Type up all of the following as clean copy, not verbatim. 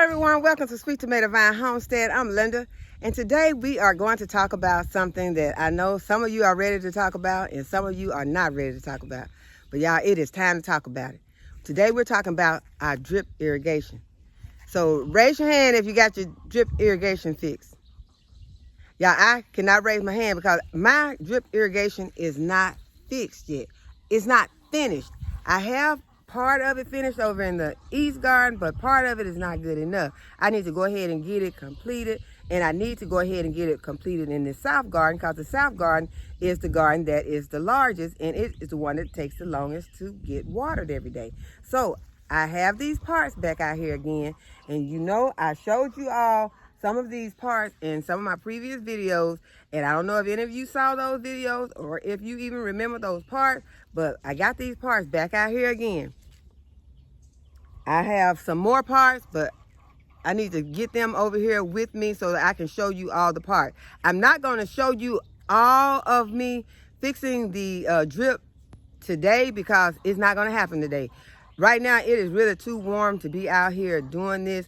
everyone, welcome to Sweet Tomato Vine Homestead. I'm Linda, and today we are going to talk about something that I know some of you are ready to talk about and some of you are not ready to talk about. But y'all, it is time to talk about it. Today we're talking about our drip irrigation. So raise your hand if you got your drip irrigation fixed. Y'all, I cannot raise my hand because my drip irrigation is not fixed yet. It's not finished. I have part of it finished over in the east garden, but part of it is not good enough. I need to go ahead and get it completed, and I need to go ahead and get it completed in the south garden because the south garden is the garden that is the largest, and it is the one that takes the longest to get watered every day. So I have these parts back out here again, and you know I showed you all some of these parts in some of my previous videos, and I don't know if any of you saw those videos or if you even remember those parts, but I got these parts back out here again. I have some more parts, but I need to get them over here with me so that I can show you all the parts. I'm not going to show you all of me fixing the drip today because it's not going to happen today. Right now, it is really too warm to be out here doing this.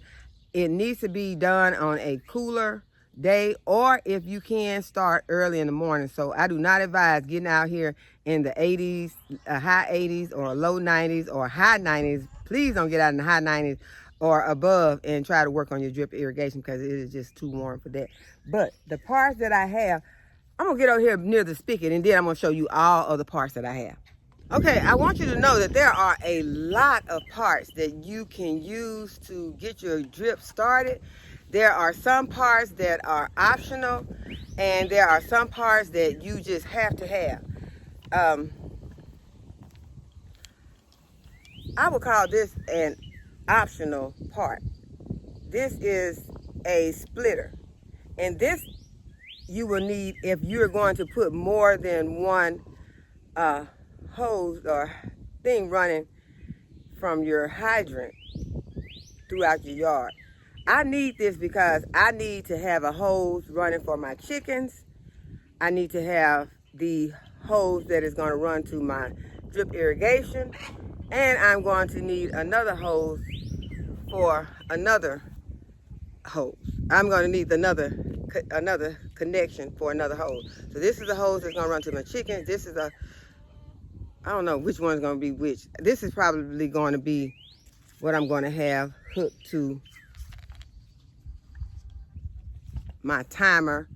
It needs to be done on a cooler day, or if you can, start early in the morning. So I do not advise getting out here in the 80s, high 80s or low 90s or high 90s. Please don't get out in the high 90s or above and try to work on your drip irrigation because it is just too warm for that. But the parts that I have, I'm going to get over here near the spigot, and then I'm going to show you all of the parts that I have. Okay, I want you to know that there are a lot of parts that you can use to get your drip started. There are some parts that are optional, and there are some parts that you just have to have. I would call this an optional part. This is a splitter, and this you will need if you're going to put more than one hose or thing running from your hydrant throughout your yard. I need this because I need to have a hose running for my chickens. I need to have the hose that is going to run to my drip irrigation, and I'm going to need another hose for another hose. I'm going to need another connection for another hose. So this is a hose that's going to run to my chickens. This is I don't know which one's going to be which. This is probably going to be what I'm going to have hooked to my timer,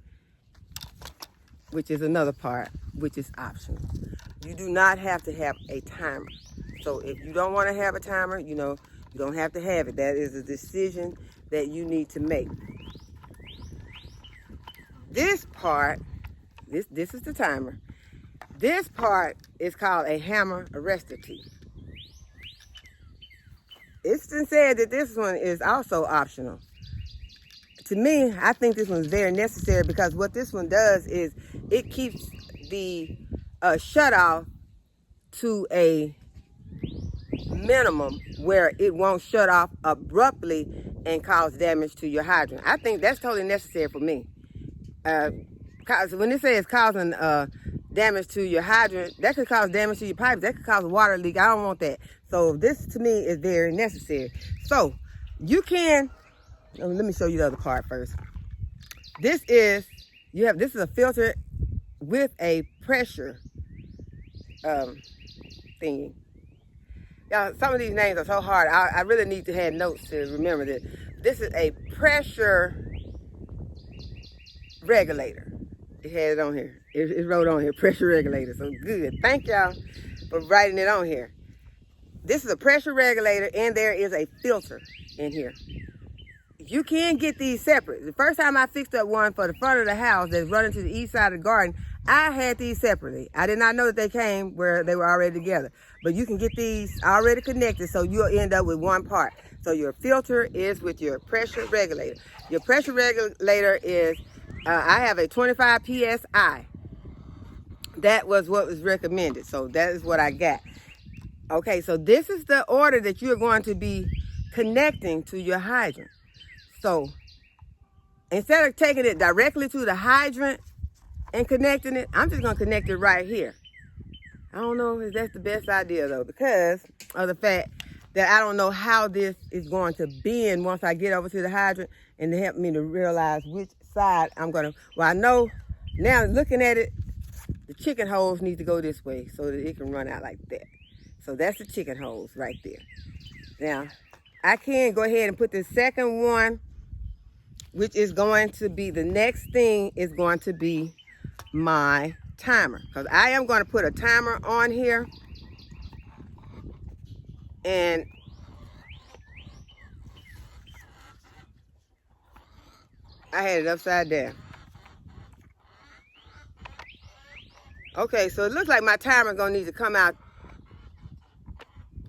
which is another part, which is optional. You do not have to have a timer. So if you don't want to have a timer, you know, you don't have to have it. That is a decision that you need to make. This part, this is the timer. This part is called a hammer arrestor tee. It's been said that this one is also optional. To me, I think this one's very necessary because what this one does is it keeps the shutoff to a minimum where it won't shut off abruptly and cause damage to your hydrant. I think that's totally necessary for me. Cause when it says causing damage to your hydrant, that could cause damage to your pipes. That could cause a water leak. I don't want that. So this to me is very necessary. So you can, let me show you the other part first. This is a filter with a pressure thingy. Y'all, some of these names are so hard. I really need to have notes to remember this. This is a pressure regulator. It had it on here. It wrote on here, pressure regulator. So good. Thank y'all for writing it on here. This is a pressure regulator, and there is a filter in here. You can get these separate. The first time I fixed up one for the front of the house that's running to the east side of the garden, I had these separately. I did not know that they came where they were already together. But you can get these already connected, so you'll end up with one part. So your filter is with your pressure regulator. Your pressure regulator is, I have a 25 PSI. That was what was recommended. So that is what I got. Okay, so this is the order that you're going to be connecting to your hydrant. So instead of taking it directly to the hydrant and connecting it, I'm just going to connect it right here. I don't know if that's the best idea though, because of the fact that I don't know how this is going to bend once I get over to the hydrant, and to help me to realize which side I'm gonna, well, I know now looking at it, the chicken hose need to go this way so that it can run out like that. So that's the chicken hose right there. Now, I can go ahead and put the second one, which is going to be, the next thing is going to be my timer. Because I am going to put a timer on here. And I had it upside down. Okay, so it looks like my timer gonna need to come out.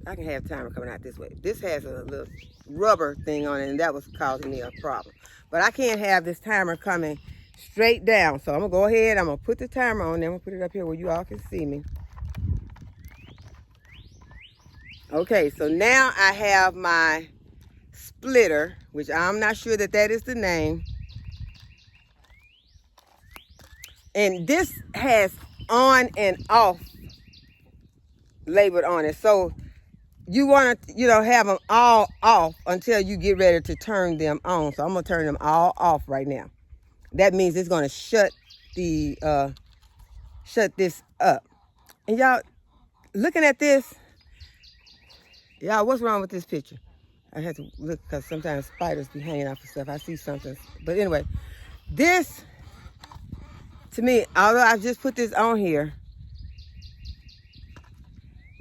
I can have timer coming out this way. This has a little rubber thing on it, and that was causing me a problem. But I can't have this timer coming straight down. So I'm gonna go ahead, I'm gonna put the timer on there. I'm gonna put it up here where you all can see me. Okay, so now I have my splitter, which I'm not sure that that is the name. And this has on and off labeled on it. So you want to, have them all off until you get ready to turn them on. So I'm going to turn them all off right now. That means it's going to shut this up. And y'all, looking at this, y'all, what's wrong with this picture? I had to look because sometimes spiders be hanging out for stuff. I see something. But anyway, this, to me, although I just put this on here,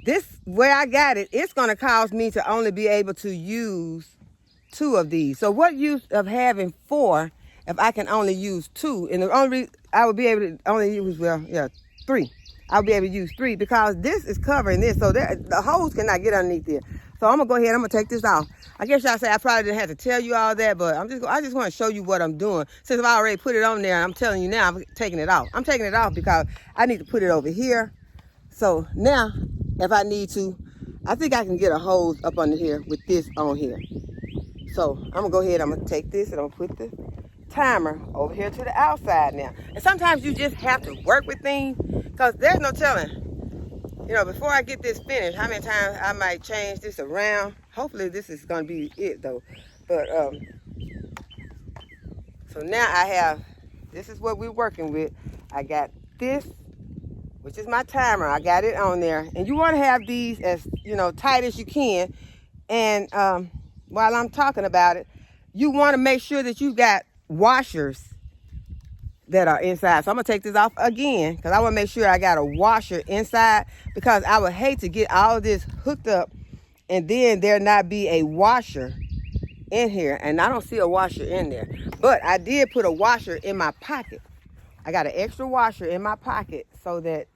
this, where I got it, it's going to cause me to only be able to use 2 of these. So what use of having 4 if I can only use 2? And the only reason I would be able to only use, 3. I'll be able to use 3 because this is covering this. So the hose cannot get underneath there. So I'm going to go ahead, I'm going to take this off. I guess y'all say I probably didn't have to tell you all that, but I just want to show you what I'm doing. Since I've already put it on there, I'm telling you now, I'm taking it off. I'm taking it off because I need to put it over here. So now, if I need to, I think I can get a hose up under here with this on here. So I'm going to go ahead, I'm going to take this and I'm going to put the timer over here to the outside now. And sometimes you just have to work with things because there's no telling. Before I get this finished, how many times I might change this around. Hopefully this is going to be it though. But, so now I have, this is what we're working with. I got this, which is my timer. I got it on there. And you want to have these as, tight as you can. And while I'm talking about it, you want to make sure that you've got washers that are inside. So I'm going to take this off again because I want to make sure I got a washer inside, because I would hate to get all of this hooked up and then there not be a washer in here. And I don't see a washer in there. But I did put a washer in my pocket. I got an extra washer in my pocket so that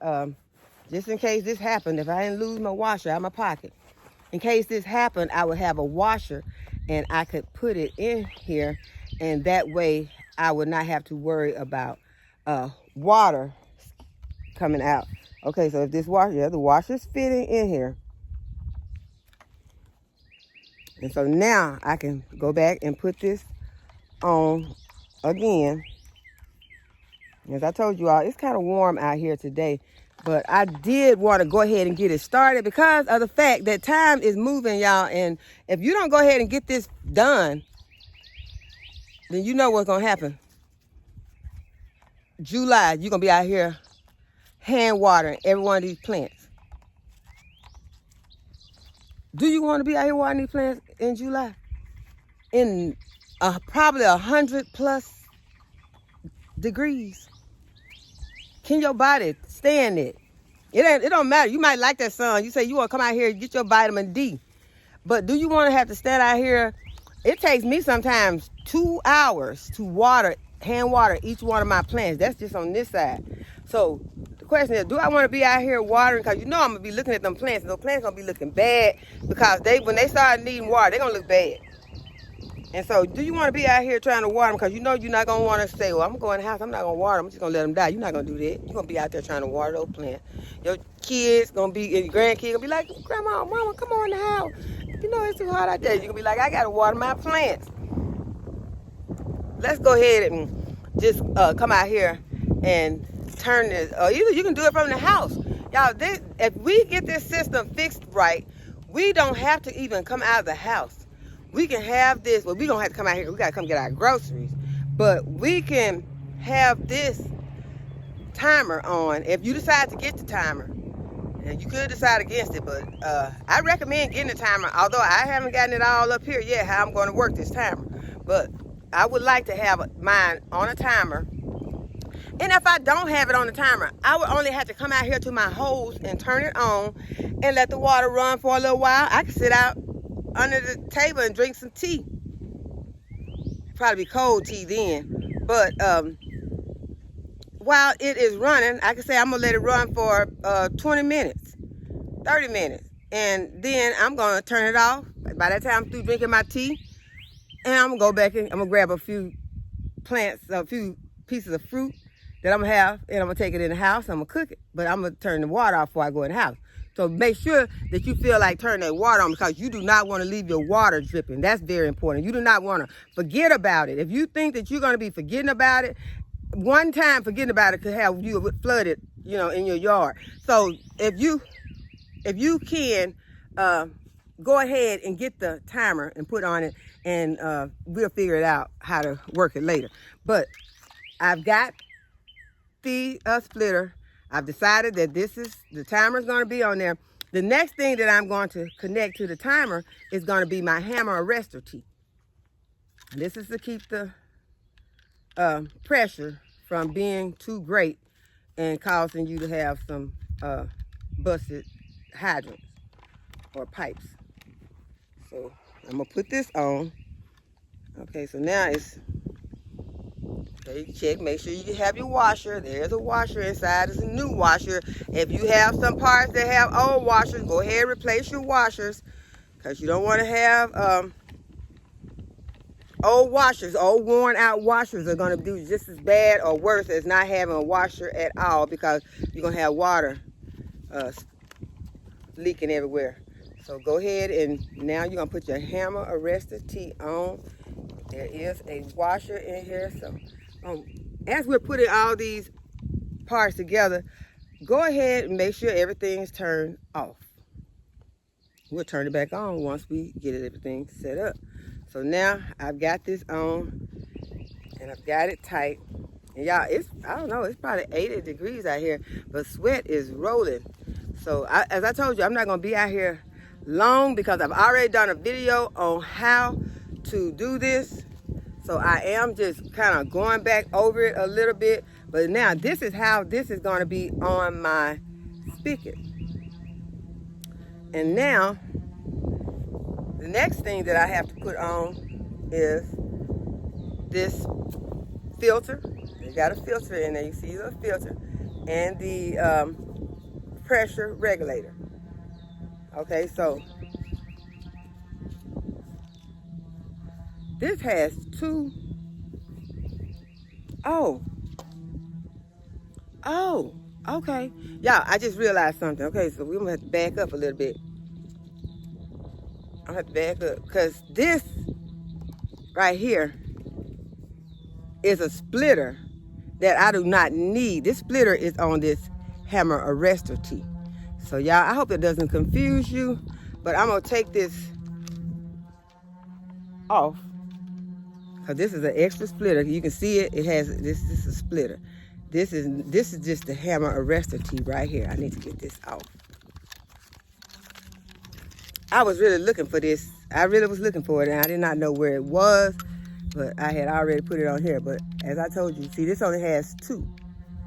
just in case this happened, if I didn't lose my washer out of my pocket, in case this happened, I would have a washer and I could put it in here, and that way I would not have to worry about water coming out. Okay, so if this washer, the washer's fitting in here. And so now I can go back and put this on again. As I told you all, it's kind of warm out here today, but I did want to go ahead and get it started because of the fact that time is moving, y'all. And if you don't go ahead and get this done, then you know what's going to happen. July, you're going to be out here hand watering every one of these plants. Do you want to be out here watering these plants in July? In probably 100+ degrees. Can your body stand it? It don't matter. You might like that sun. You say you want to come out here and get your vitamin D. But do you want to have to stand out here? It takes me sometimes 2 hours to hand water each one of my plants. That's just on this side. So the question is, do I want to be out here watering? Because I'm going to be looking at them plants. And those plants going to be looking bad because when they start needing water, they're going to look bad. And so do you want to be out here trying to water them? Because you're not going to want to say, well, I'm going to go in the house. I'm not going to water them. I'm just going to let them die. You're not going to do that. You're going to be out there trying to water those plants. Your kids going to be, your grandkids going to be like, Grandma, Mama, come on in the house. It's too hot out there. You're going to be like, I got to water my plants. Let's go ahead and just come out here and turn this. Or either you can do it from the house. Y'all, if we get this system fixed right, we don't have to even come out of the house. We can have this. Well, we don't have to come out here. We got to come get our groceries. But we can have this timer on. If you decide to get the timer, and you could decide against it, but I recommend getting the timer, although I haven't gotten it all up here yet, how I'm going to work this timer. But I would like to have mine on a timer. And if I don't have it on the timer, I would only have to come out here to my hose and turn it on and let the water run for a little while. I can sit out under the table and drink some tea. Probably be cold tea then. But while it is running, I can say I'm going to let it run for 20 minutes, 30 minutes. And then I'm going to turn it off. By that time I'm through drinking my tea. And I'm going to go back in. I'm going to grab a few plants, a few pieces of fruit that I'm going to have. And I'm going to take it in the house. I'm going to cook it. But I'm going to turn the water off before I go in the house. So make sure that you feel like turning that water on, because you do not want to leave your water dripping. That's very important. You do not want to forget about it. If you think that you're going to be forgetting about it, one time forgetting about it could have you flooded, you know, in your yard. So if you can, go ahead and get the timer and put on it, and we'll figure it out how to work it later. But I've got the splitter. I've decided that the timer is going to be on there. The next thing that I'm going to connect to the timer is going to be my hammer arrestor tee. This is to keep the pressure from being too great and causing you to have some busted hydrants or pipes. So I'm going to put this on. Okay, so now it's, okay, you check, make sure you have your washer. There's a washer inside. It's a new washer. If you have some parts that have old washers, go ahead and replace your washers, because you don't want to have old washers. Old worn out washers are going to do just as bad or worse as not having a washer at all, because you're going to have water leaking everywhere. So go ahead, and now you're going to put your hammer arrestor tee on. There is a washer in here. So as we're putting all these parts together, go ahead and make sure everything is turned off. We'll turn it back on once we get everything set up. So now I've got this on, and I've got it tight. And y'all, I don't know, it's probably 80 degrees out here, but sweat is rolling. So as I told you, I'm not going to be out here long, because I've already done a video on how to do this. So I am just kind of going back over it a little bit. But now this is how this is going to be on my spigot. And now the next thing that I have to put on is this filter. You got a filter in there. You see the filter and the pressure regulator. Okay, so this has two. Oh, okay. Y'all, I just realized something. Okay, so we're going to have to back up a little bit. I'm going to have to back up, because this right here is a splitter that I do not need. This splitter is on this hammer arrestor tee. So y'all, I hope it doesn't confuse you, but I'm going to take this off, because this is an extra splitter. You can see it. It has, this is a splitter. This is just the hammer arrestor tee right here. I need to get this off. I was really looking for this. I really was looking for it, and I did not know where it was, but I had already put it on here. But as I told you, see, this only has two.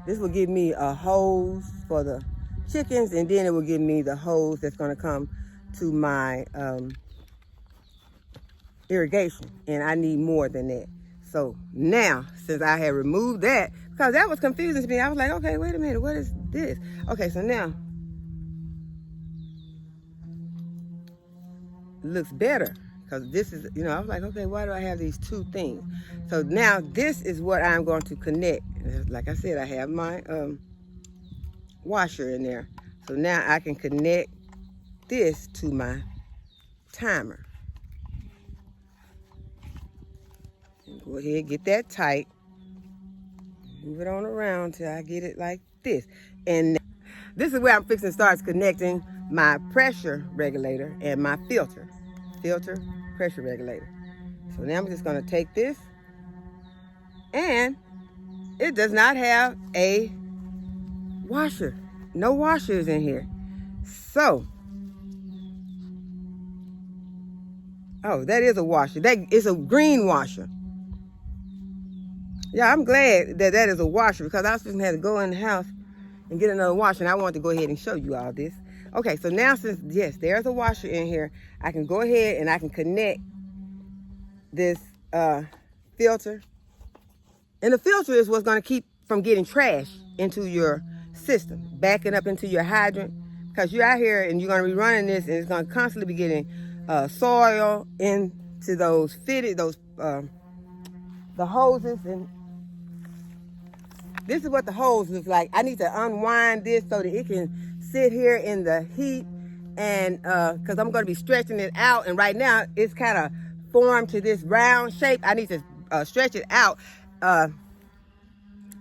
This will give me a hose for the chickens, and then it will give me the hose that's going to come to my irrigation, and I need more than that. So now, since I have removed that, because that was confusing to me, I was like, okay, wait a minute, what is this? Okay, so now it looks better, because this is, you know, I was like, okay, why do I have these two things? So now this is what I'm going to connect. Like I said, I have my washer in there. So now I can connect this to my timer. And go ahead, get that tight. Move it on around till I get it like this. And this is where I'm fixing to start connecting my pressure regulator and my filter, pressure regulator. So now I'm just going to take this, and it does not have a washer. No washers in here. So, oh, that is a washer. That is a green washer. Yeah, I'm glad that that is a washer, because I was just had to go in the house and get another washer, and I wanted to go ahead and show you all this. Okay, so now since, yes, there's a washer in here, I can go ahead and I can connect this filter. And the filter is what's going to keep from getting trash into your system, backing up into your hydrant, because you're out here and you're going to be running this, and it's going to constantly be getting soil into those the hoses. And this is what the hose looks like. I need to unwind this so that it can sit here in the heat, and because I'm going to be stretching it out, and right now it's kind of formed to this round shape. I need to stretch it out. I'm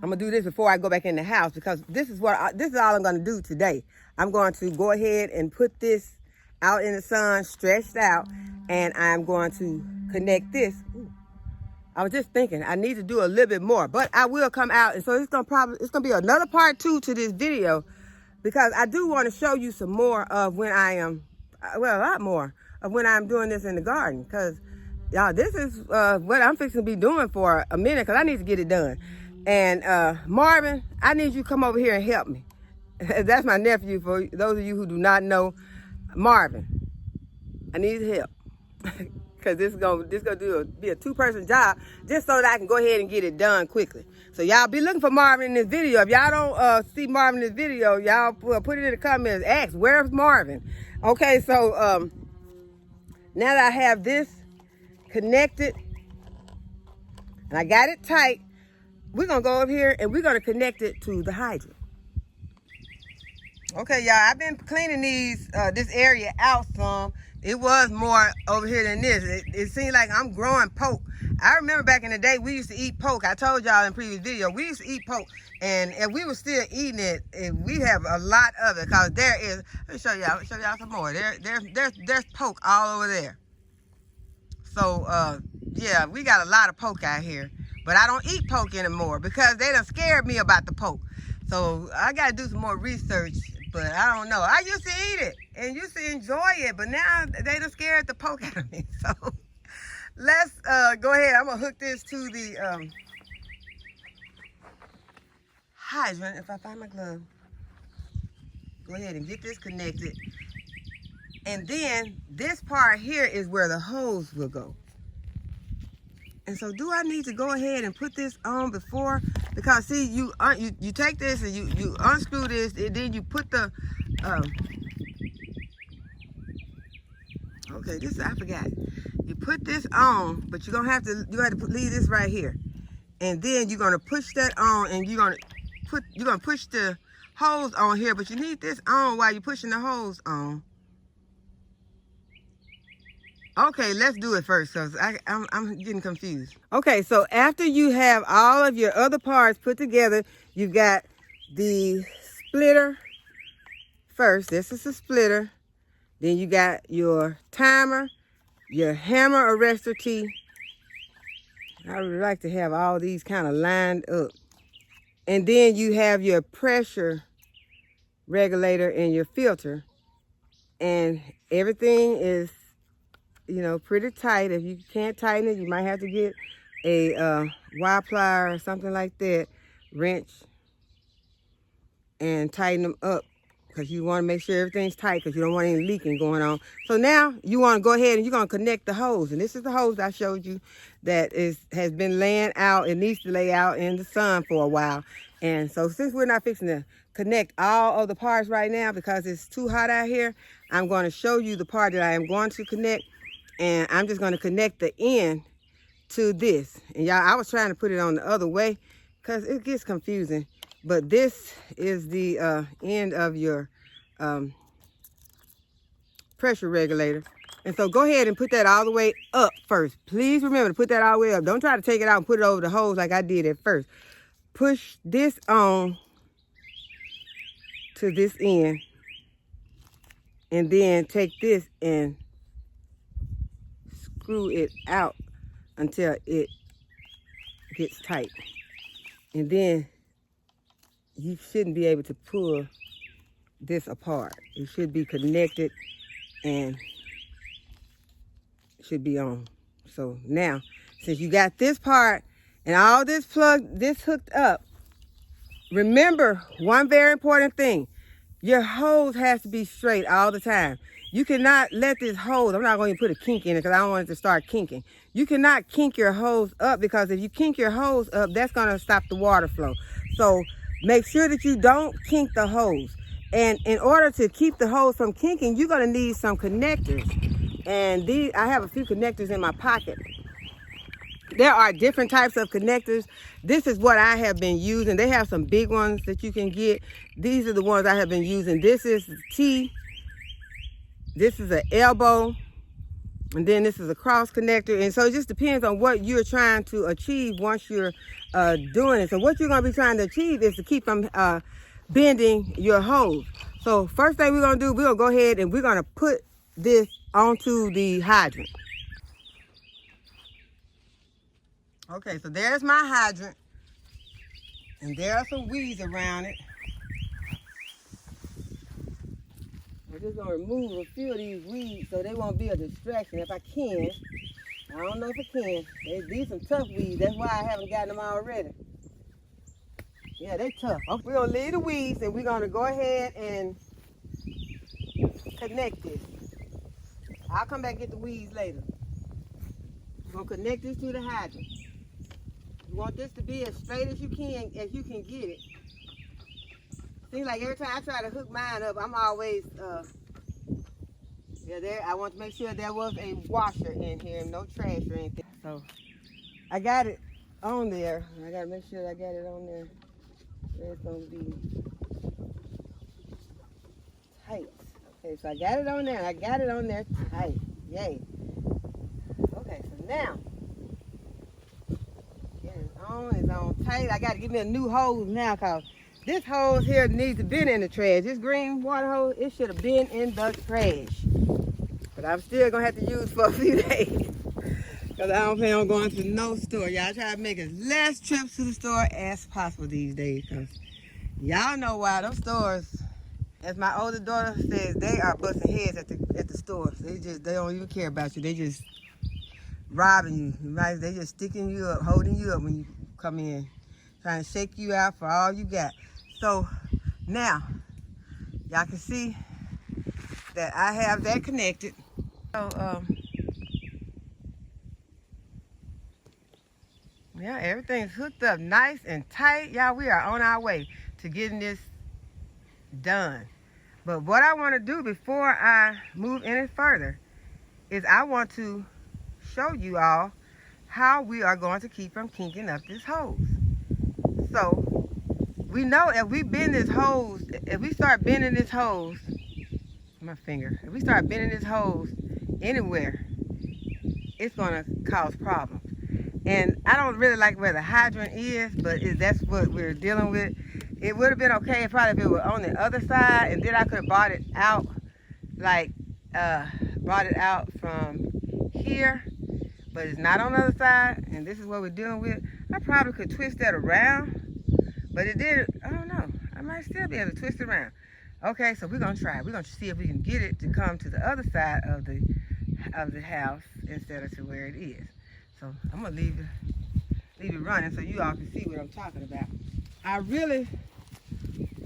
gonna do this before I go back in the house, because this is all I'm gonna do today. I'm going to go ahead and put this out in the sun, stretched out, and I'm going to connect this. Ooh. I was just thinking I need to do a little bit more, but I will come out, and so it's gonna be another part 2 to this video, because I do want to show you some more of when I am, well, a lot more of when I'm doing this in the garden, because y'all, this is what I'm fixing to be doing for a minute, because I need to get it done. And Marvin, I need you to come over here and help me. That's my nephew, for those of you who do not know. Marvin, I need help, because this is gonna be a 2-person job, just so that I can go ahead and get it done quickly. So y'all be looking for Marvin in this video. If y'all don't see Marvin in this video, y'all put it in the comments, ask, where's Marvin? Okay, so now that I have this connected and I got it tight, we're gonna go over here and we're gonna connect it to the hydrant. Okay, y'all, I've been cleaning this area out some. It was more over here than this. It seems like I'm growing poke. I remember back in the day, we used to eat poke. I told y'all in previous video, we used to eat poke. And if we were still eating it, we have a lot of it, because there is, let me show y'all some more. There's poke all over there. So, yeah, we got a lot of poke out here. But I don't eat poke anymore, because they done scared me about the poke. So I got to do some more research, but I don't know. I used to eat it and used to enjoy it, but now they done scared the poke out of me. So let's go ahead. I'm going to hook this to the hydrant. If I find my glove, go ahead and get this connected. And then this part here is where the hose will go. And so, do I need to go ahead and put this on before? Because see, you take this and you unscrew this, and then you put the okay, this I forgot. You put this on, but you have to leave this right here, and then you're gonna push that on, and you're gonna push the hose on here, but you need this on while you're pushing the hose on. Okay, let's do it first, because I'm getting confused. Okay, so after you have all of your other parts put together, you've got the splitter first. This is the splitter. Then you got your timer, your hammer arrestor key. I would like to have all these kind of lined up. And then you have your pressure regulator and your filter. And everything is, you know, pretty tight. If you can't tighten it, you might have to get a wire plier or something like that, wrench, and tighten them up, because you want to make sure everything's tight, because you don't want any leaking going on. So now you want to go ahead and you're going to connect the hose. And this is the hose I showed you that has been laying out. It needs to lay out in the sun for a while. And so since we're not fixing to connect all of the parts right now, because it's too hot out here, I'm going to show you the part that I am going to connect. And I'm just going to connect the end to this. And y'all, I was trying to put it on the other way, because it gets confusing. But this is the end of your pressure regulator. And so go ahead and put that all the way up first. Please remember to put that all the way up. Don't try to take it out and put it over the hose like I did at first. Push this on to this end. and then take this and screw it out until it gets tight. And then you shouldn't be able to pull this apart. It should be connected and should be on. So now, since you got this part and all this hooked up, remember one very important thing. Your hose has to be straight all the time. You cannot let this hose, I'm not going to put a kink in it because I don't want it to start kinking. You cannot kink your hose up, because if you kink your hose up, that's going to stop the water flow. So make sure that you don't kink the hose. And in order to keep the hose from kinking, you're going to need some connectors. And these, I have a few connectors in my pocket. There are different types of connectors. This is what I have been using. They have some big ones that you can get. These are the ones I have been using. This is the T. This is an elbow. And then this is a cross connector. And so it just depends on what you're trying to achieve once you're doing it. So what you're going to be trying to achieve is to keep from bending your hose. So first thing we're going to do, we're going to go ahead and we're going to put this onto the hydrant. Okay, so there's my hydrant, and there are some weeds around it. I'm just gonna remove a few of these weeds so they won't be a distraction if I can. I don't know if I can. These some tough weeds, that's why I haven't gotten them already. Yeah, they tough. Okay, we're gonna leave the weeds and we're gonna go ahead and connect this. I'll come back and get the weeds later. We're gonna connect this to the hydrant. You want this to be as straight as you can get it. Seems like every time I try to hook mine up, I'm always, I want to make sure there was a washer in here, no trash or anything. So I got it on there. I gotta make sure I got it on there where it's gonna be tight. Okay, so I got it on there, and I got it on there tight. Yay. Okay, so now, it's on tight. I got to give me a new hose now, because this hose here needs to been in the trash. This green water hose, it should have been in the trash. But I'm still going to have to use for a few days, because I don't plan on going to no store. Y'all try to make as less trips to the store as possible these days, because y'all know why those stores, as my older daughter says, they are busting heads at the stores. They don't even care about you. They just robbing you. They just sticking you up, holding you up when you come in, trying to shake you out for all you got. So now y'all can see that I have that connected. So yeah, everything's hooked up nice and tight. Y'all, we are on our way to getting this done. But what I want to do before I move any further is I want to show you all how we are going to keep from kinking up this hose. So we know if we bend this hose, if we start bending this hose, if we start bending this hose anywhere, it's going to cause problems. And I don't really like where the hydrant is, but that's what we're dealing with. It would have been okay probably if it were on the other side, and then I could have brought it out, brought it out from here, but it's not on the other side, and this is what we're dealing with. I probably could twist that around, but it did, I don't know, I might still be able to twist it around. Okay, so we're gonna try. We're gonna see if we can get it to come to the other side of the house instead of to where it is. So I'm gonna leave it running so you all can see what I'm talking about. I really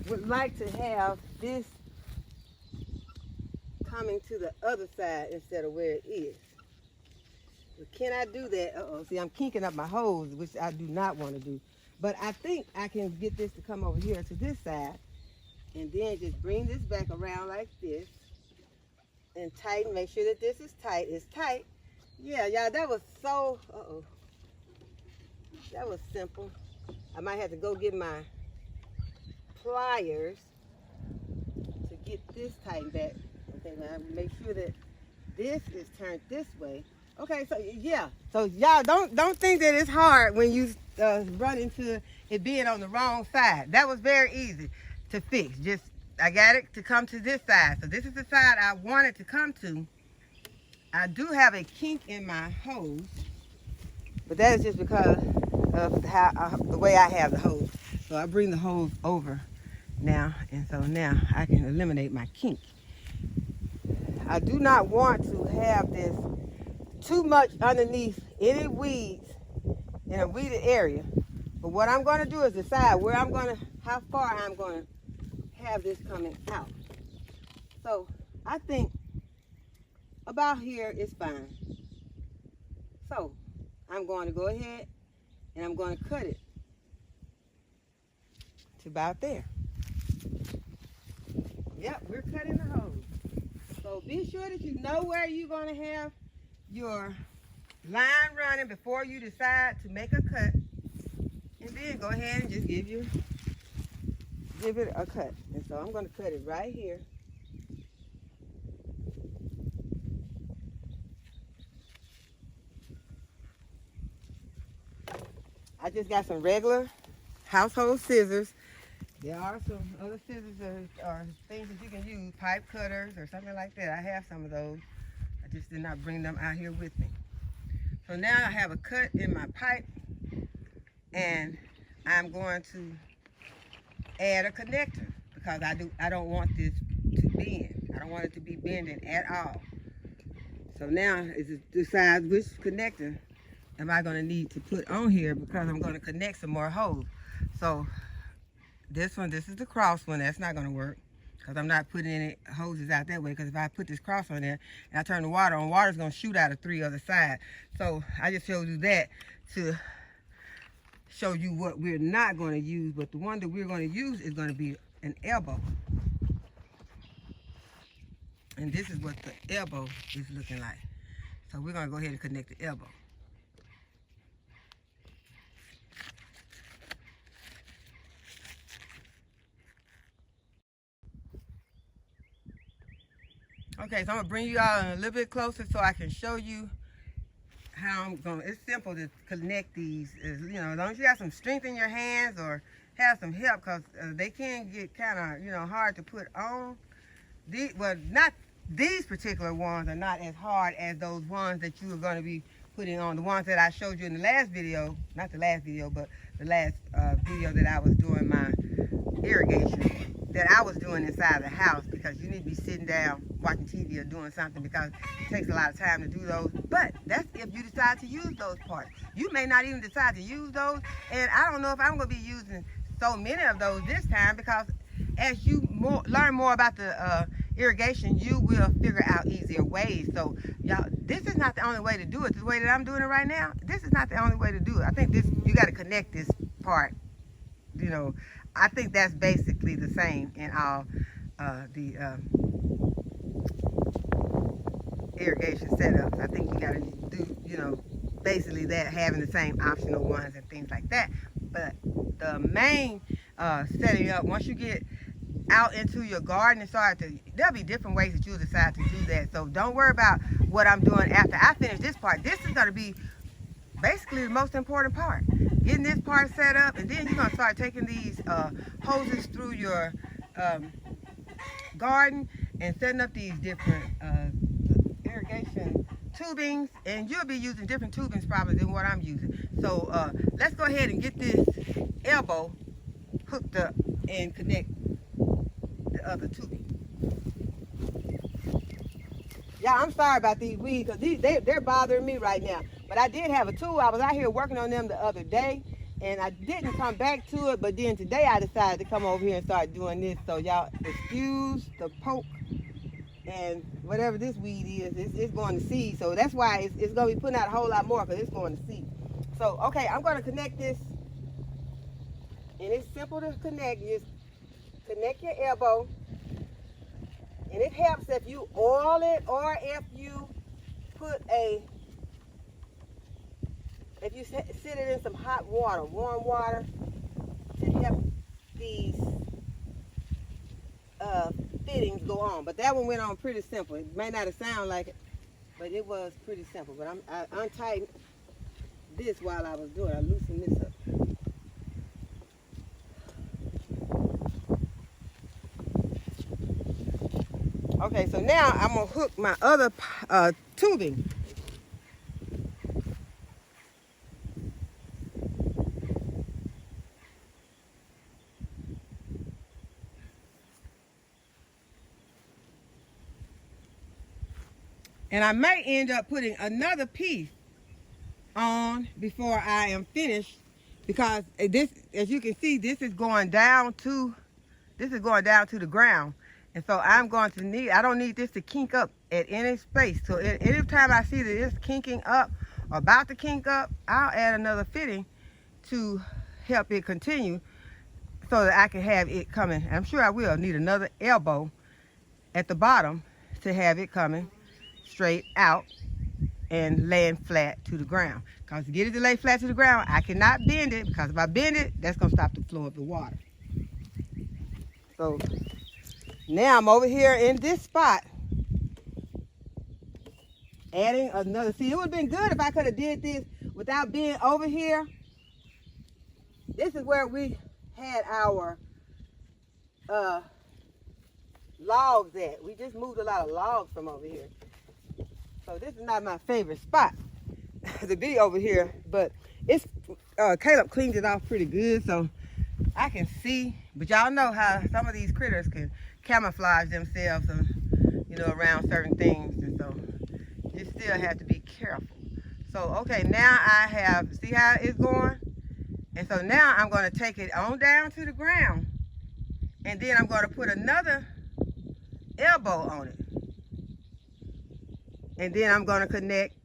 would like to have this coming to the other side instead of where it is. But can I do that? Uh-oh, see, I'm kinking up my hose, which I do not want to do. But I think I can get this to come over here to this side, and then just bring this back around like this and tighten, make sure that this is tight. It's tight. Yeah, y'all, that was so, that was simple. I might have to go get my pliers to get this tightened back. Okay, now make sure that this is turned this way. Okay, so yeah, so y'all don't think that it's hard when you run into it being on the wrong side. That was very easy to fix. Just I got it to come to this side. So this is the side I want it to come to. I do have a kink in my hose, but that is just because of how the way I have the hose. So I bring the hose over now, and so now I can eliminate my kink. I do not want to have this too much underneath any weeds in a weeded area. But what I'm going to do is decide where I'm going to, how far I'm going to have this coming out. So I think about here is fine. So I'm going to go ahead and I'm going to cut it to about there. Yep, we're cutting the hose. So be sure that you know where you're going to have your line running before you decide to make a cut. And then go ahead and just give it a cut. And so I'm going to cut it right here. I just got some regular household scissors. There are some other scissors or things that you can use, pipe cutters or something like that. I have some of those. I just did not bring them out here with me. So now I have a cut in my pipe, and I'm going to add a connector because I don't want this to bend. I don't want it to be bending at all. So now is to decide which connector am I going to need to put on here because I'm going to connect some more holes. So this is the cross one. That's not going to work because I'm not putting any hoses out that way, because if I put this cross on there and I turn the water on, water's going to shoot out of 3 other sides. So I just showed you that to show you what we're not going to use, but the one that we're going to use is going to be an elbow. And this is what the elbow is looking like. So we're going to go ahead and connect the elbow. Okay, so I'm going to bring you all in a little bit closer so I can show you how I'm going to, it's simple to connect these. As long as you have some strength in your hands or have some help, because they can get kind of, hard to put on. Not these particular ones are not as hard as those ones that you are going to be putting on. The ones that I showed you in the last video, not the last video, but the last video that I was doing my irrigation, that I was doing inside the house, because you need to be sitting down watching TV or doing something, because it takes a lot of time to do those. But that's if you decide to use those parts. You may not even decide to use those, and I don't know if I'm going to be using so many of those this time, because as you learn more about the irrigation, you will figure out easier ways. So y'all, this is not the only way to do it. The way that I'm doing it right now, this is not the only way to do it. I think you got to connect this part. I think that's basically the same in all the irrigation setups. I think you got to do, basically that, having the same optional ones and things like that. But the main setting up, once you get out into your garden and there'll be different ways that you'll decide to do that. So don't worry about what I'm doing after I finish this part. This is going to be basically the most important part. Getting this part set up, and then you're going to start taking these hoses through your garden and setting up these different irrigation tubings, and you'll be using different tubings probably than what I'm using. So let's go ahead and get this elbow hooked up and connect the other tubing. Yeah, I'm sorry about these weeds, because they're bothering me right now. But I did have a tool. I was out here working on them the other day, and I didn't come back to it. But then today I decided to come over here and start doing this. So y'all excuse the poke and whatever this weed is, it's going to seed. So that's why it's going to be putting out a whole lot more, because it's going to seed. So, okay, I'm going to connect this. And it's simple to connect. You just connect your elbow. And it helps if you oil it, or if you sit it in some hot water, warm water, to help these fittings go on. But that one went on pretty simple. It may not have sounded like it, but it was pretty simple. But I untightened this while I was doing it. I loosened this up. Okay, so now I'm gonna hook my other tubing. And I may end up putting another piece on before I am finished, because this, as you can see, this is going down to the ground. And so I'm going to need, I don't need this to kink up at any space. So anytime I see that it's kinking up or about to kink up, I'll add another fitting to help it continue so that I can have it coming. And I'm sure I will need another elbow at the bottom to have it coming straight out and laying flat to the ground. Because to get it to lay flat to the ground, I cannot bend it, because if I bend it, that's going to stop the flow of the water. So now I'm over here in this spot adding another. See, it would have been good if I could have did this without being over here. This is where we had our logs at. We just moved a lot of logs from over here. So this is not my favorite spot to be over here, but it's Caleb cleaned it off pretty good, so I can see. But y'all know how some of these critters can camouflage themselves, around certain things, and so you still have to be careful. So okay, now I have, see how it's going, and so now I'm going to take it on down to the ground, and then I'm going to put another elbow on it. And then I'm going to connect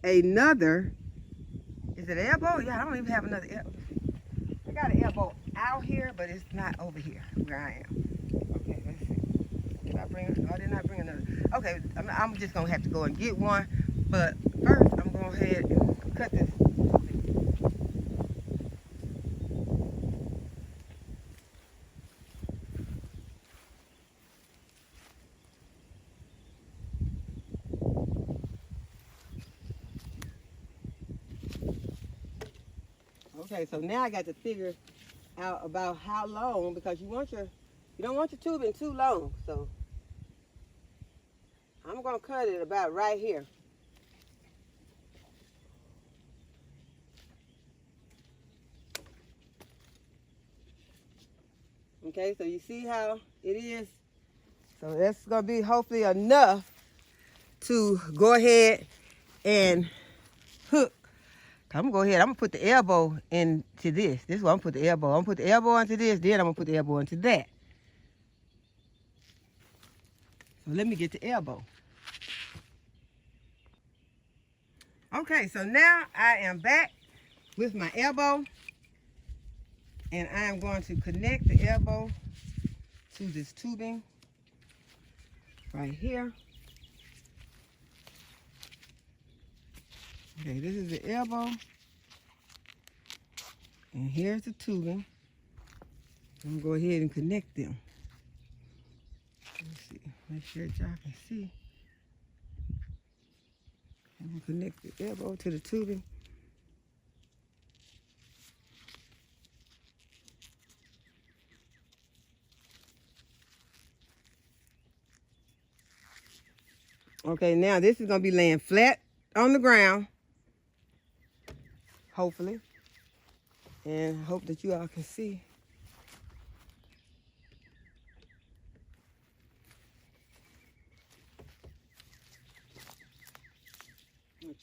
another, is it an elbow? Yeah, I don't even have another elbow. I got an elbow out here, but it's not over here where I am. Okay, let's see. Did I bring it? Oh, I did not bring another. Okay, I'm just going to have to go and get one. But first, I'm going to go ahead and cut this. Okay, so now I got to figure out about how long, because you don't want your tubing too long. So I'm gonna cut it about right here. Okay, so you see how it is. So that's gonna be hopefully enough to go ahead and hook. I'm gonna go ahead, I'm gonna put the elbow into this. This is what I'm gonna put the elbow. I'm gonna put the elbow into this, then I'm gonna put the elbow into that. So let me get the elbow. Okay, so now I am back with my elbow, and I am going to connect the elbow to this tubing right here. Okay, this is the elbow, and here's the tubing. I'm gonna go ahead and connect them. Let's see, make sure y'all can see. I'm gonna connect the elbow to the tubing. Okay, now this is gonna be laying flat on the ground, hopefully, and I hope that you all can see.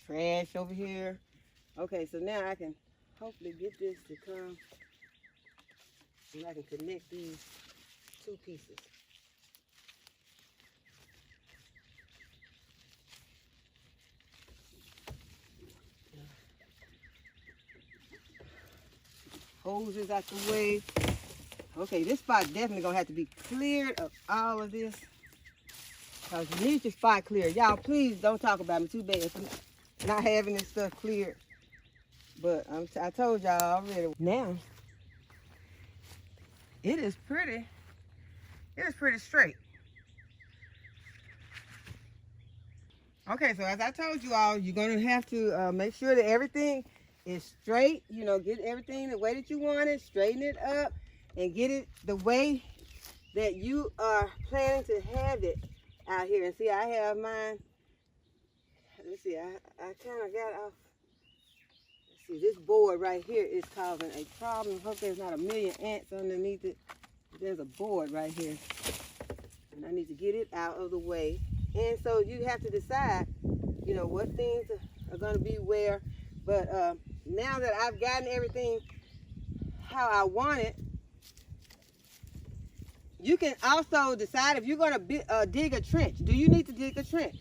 Trash over here. Okay, so now I can hopefully get this to come, and I can connect these two pieces. Hoses out the way. Okay, this spot definitely gonna have to be cleared of all of this, because you need your spot clear. Y'all, please don't talk about me too bad for not having this stuff cleared. But I told y'all already. Now, it is pretty straight. Okay, so as I told you all, you're gonna have to make sure that everything is straight. Get everything the way that you want it, straighten it up, and get it the way that you are planning to have it out here. And see, I have mine. Let's see, I kind of got off. Let's see, this board right here is causing a problem. Hope there's not a million ants underneath it. There's a board right here, and I need to get it out of the way. And so you have to decide, you know, what things are going to be where. But now that I've gotten everything how I want it, you can also decide if you're going to dig a trench. Do you need to dig a trench?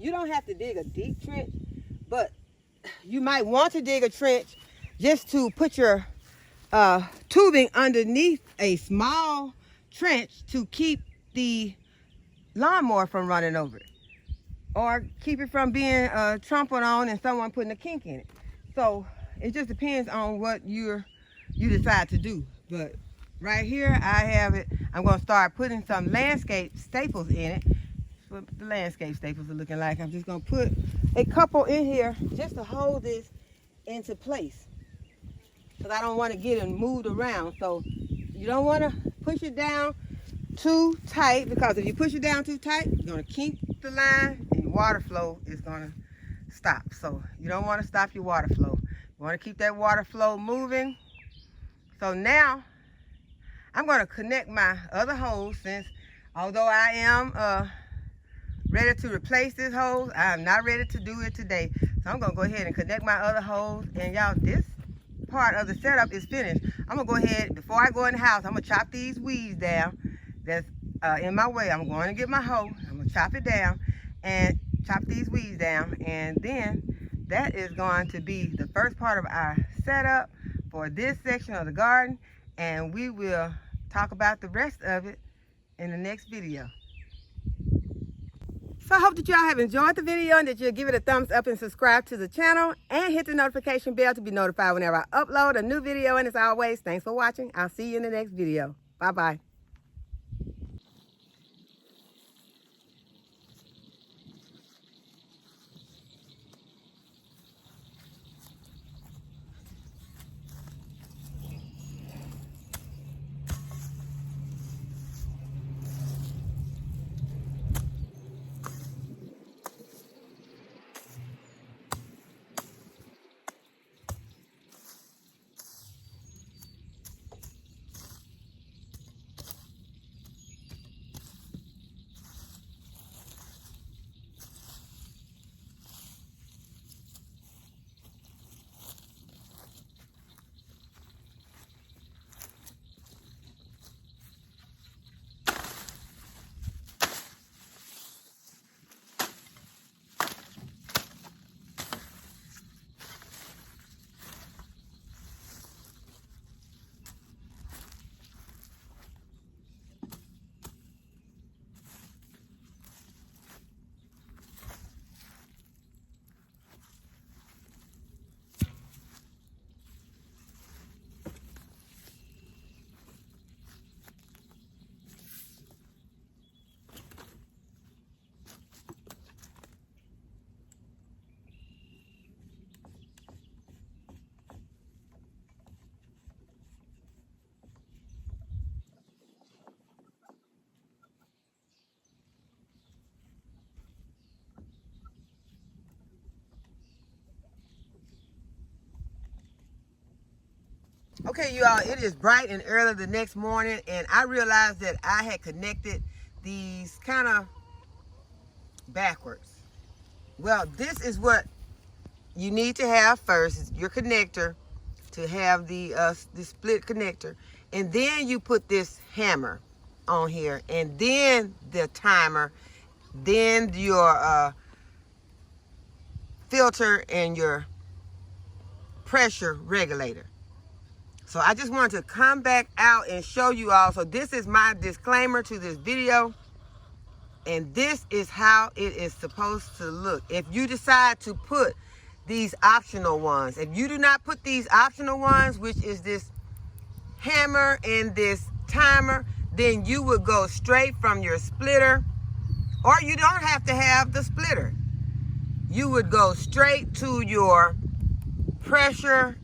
You don't have to dig a deep trench, but you might want to dig a trench just to put your tubing underneath a small trench to keep the lawnmower from running over it, or keep it from being trampled on and someone putting a kink in it. So it just depends on what you decide to do. But right here I have it. I'm going to start putting some landscape staples in it. What the landscape staples are looking like. I'm just going to put a couple in here just to hold this into place, because I don't want to get it moved around. So you don't want to push it down too tight, because if you push it down too tight, you're going to kink the line and water flow is going to stop. So you don't want to stop your water flow. You want to keep that water flow moving. So now I'm going to connect my other hose, since although I am ready to replace this hose, I am not ready to do it today. So I'm going to go ahead and connect my other hose. And y'all, this part of the setup is finished. I'm going to go ahead, before I go in the house, I'm going to chop these weeds down that's in my way. I'm going to get my hoe. I'm going to chop it down and chop these weeds down. And then that is going to be the first part of our setup for this section of the garden. And we will talk about the rest of it in the next video. So I hope that y'all have enjoyed the video and that you'll give it a thumbs up and subscribe to the channel and hit the notification bell to be notified whenever I upload a new video. And as always, thanks for watching. I'll see you in the next video. Bye-bye. Okay, you all, it is bright and early the next morning, and I realized that I had connected these kind of backwards. Well, this is what you need to have first, is your connector, to have the split connector. And then you put this hammer on here, and then the timer, then your filter and your pressure regulator. So I just wanted to come back out and show you all. So this is my disclaimer to this video. And this is how it is supposed to look. If you decide to put these optional ones, if you do not put these optional ones, which is this hammer and this timer, then you would go straight from your splitter, or you don't have to have the splitter. You would go straight to your pressure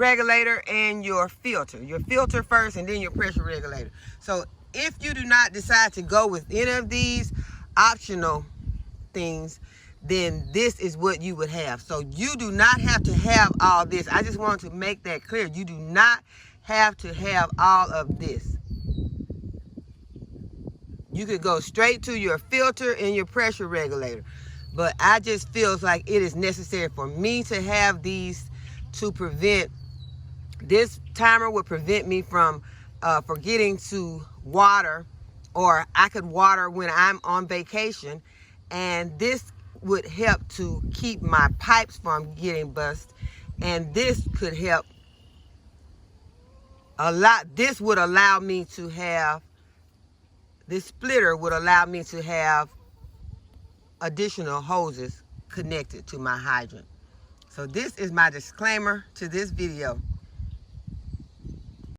regulator and your filter. Your filter first and then your pressure regulator. So if you do not decide to go with any of these optional things, then this is what you would have. So you do not have to have all this. I just want to make that clear. You do not have to have all of this. You could go straight to your filter and your pressure regulator. But I just feel like it is necessary for me to have these to prevent, this timer would prevent me from forgetting to water, or I could water when I'm on vacation, and this would help to keep my pipes from getting bust, and this could help a lot. This would allow me to have, this splitter would allow me to have additional hoses connected to my hydrant. So this is my disclaimer to this video.